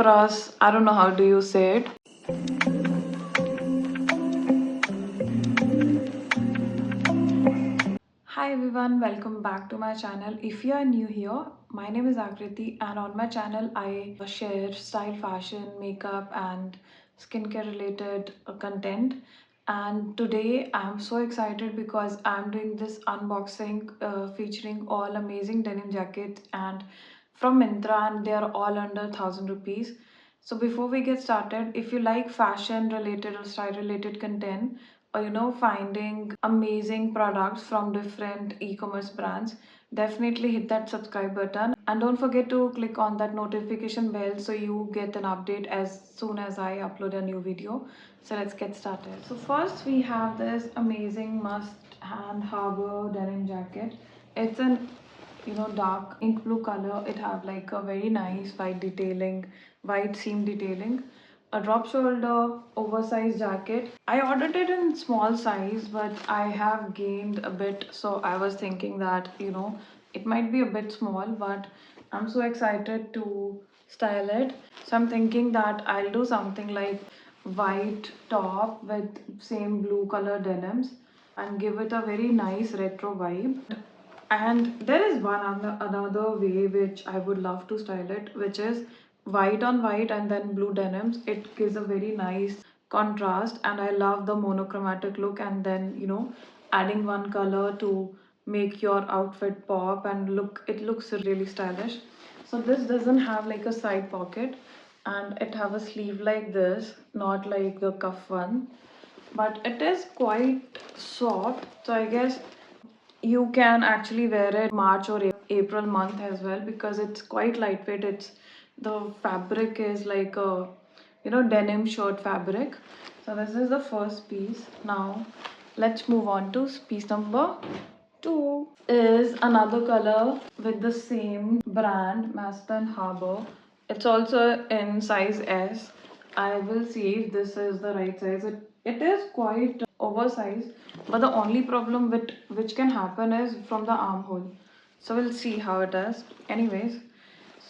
Pras, I don't know how do you say it. Hi everyone, welcome back to my channel. If you are new here, my name is Akriti and on my channel I share style, fashion, makeup and skincare related content. And today I'm so excited because I'm doing this unboxing featuring all amazing denim jackets and from Myntra, and they are all under 1000 rupees. So before we get started, if you like fashion related or style related content, or finding amazing products from different e-commerce brands, definitely hit that subscribe button and don't forget to click on that notification bell so you get an update as soon as I upload a new video. So let's get started. So first we have this amazing must hand harbor denim jacket. It's an dark ink blue color. It have like a very nice white detailing, white seam detailing, a drop shoulder oversized jacket. I ordered it in small size, but I have gained a bit, so I was thinking that it might be a bit small, but I'm so excited to style it. So I'm thinking that I'll do something like white top with same blue color denims and give it a very nice retro vibe. And there is another way which I would love to style it, which is white on white and then blue denims. It gives a very nice contrast, and I love the monochromatic look. And then adding one color to make your outfit pop and look. It looks really stylish. So this doesn't have like a side pocket, and it have a sleeve like this, not like the cuff one, but it is quite soft. So I guess you can actually wear it March or April month as well because it's quite lightweight. It's the fabric is like a denim shirt fabric. So this is the first piece. Now let's move on to piece number two. Is another color with the same brand, Maston Harbor. It's also in size S. I will see if this is the right size. It is quite oversized, but the only problem with which can happen is from the armhole. So we'll see how it is. Anyways,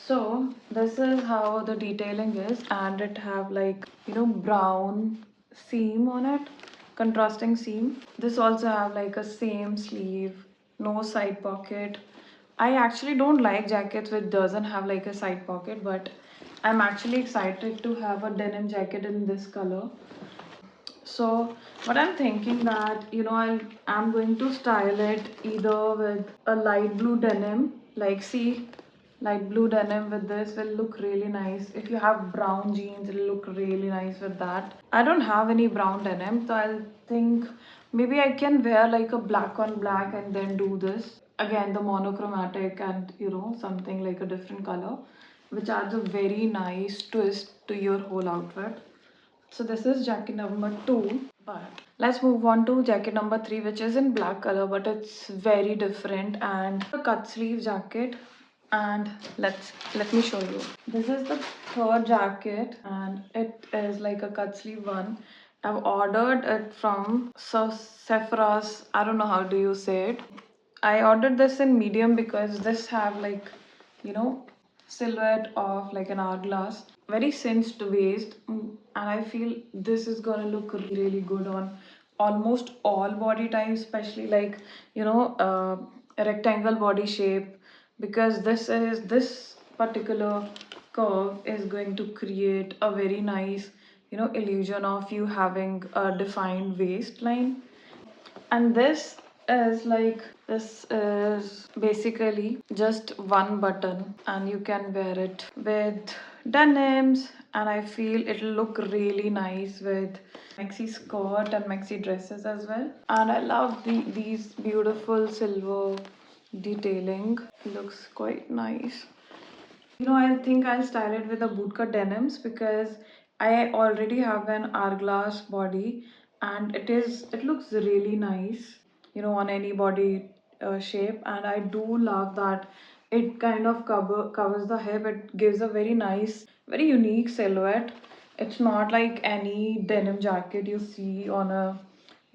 so this is how the detailing is, and it have like brown seam on it, contrasting seam. This also have like a same sleeve, no side pocket. I actually don't like jackets which doesn't have like a side pocket, but I'm actually excited to have a denim jacket in this color. So what I'm thinking that I'm going to style it either with a light blue denim, like see, light blue denim with this will look really nice. If you have brown jeans, it'll look really nice with that. I don't have any brown denim, so I'll think maybe I can wear like a black on black and then do this. Again, the monochromatic and something like a different color, which adds a very nice twist to your whole outfit. So this is jacket number two. But let's move on to jacket number three, which is in black color, but it's very different and a cut sleeve jacket. And let me show you. This is the third jacket, and it is like a cut sleeve one. I've ordered it from Sephora's. I don't know how do you say it. I ordered this in medium because this have like you know silhouette of like an hourglass, very cinched waist, and I feel this is gonna look really good on almost all body types, especially like a rectangle body shape, because this particular curve is going to create a very nice illusion of you having a defined waistline. And this is basically just one button, and you can wear it with denims, and I feel it'll look really nice with maxi skirt and maxi dresses as well. And I love these beautiful silver detailing. It looks quite nice. I think I'll style it with the bootcut denims because I already have an hourglass body, and it looks really nice, on any body shape. And I do love that it kind of covers the hip. It gives a very nice, very unique silhouette. It's not like any denim jacket you see on a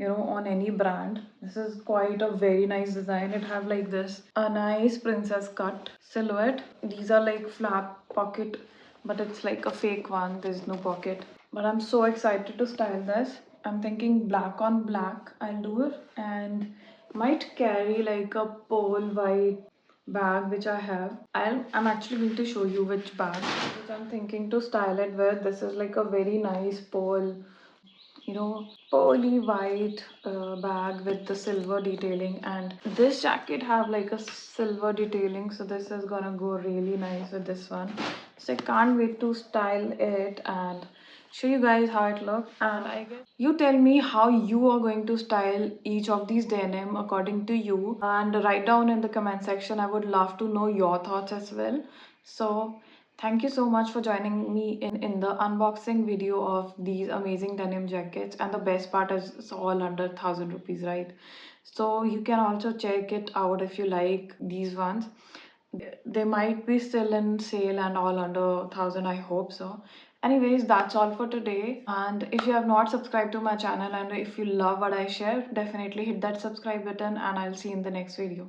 on any brand. This is quite a very nice design. It have like this a nice princess cut silhouette. These are like flap pocket but it's like a fake one. There's no pocket. But I'm so excited to style this. I'm thinking black on black I'll do it, and might carry like a pearl white bag which I have. I'm actually going to show you which bag which I'm thinking to style it with. This is like a very nice pearl, pearly white bag with the silver detailing, and this jacket have like a silver detailing, so this is gonna go really nice with this one. So I can't wait to style it and show you guys how it looks. And I guess you tell me how you are going to style each of these denim according to you, and write down in the comment section. I would love to know your thoughts as well. So thank you so much for joining me in the unboxing video of these amazing denim jackets. And the best part is it's all under 1,000 rupees, right? So you can also check it out if you like these ones. They might be still in sale and all under 1,000, I hope so. Anyways, that's all for today. And if you have not subscribed to my channel and if you love what I share, definitely hit that subscribe button, and I'll see you in the next video.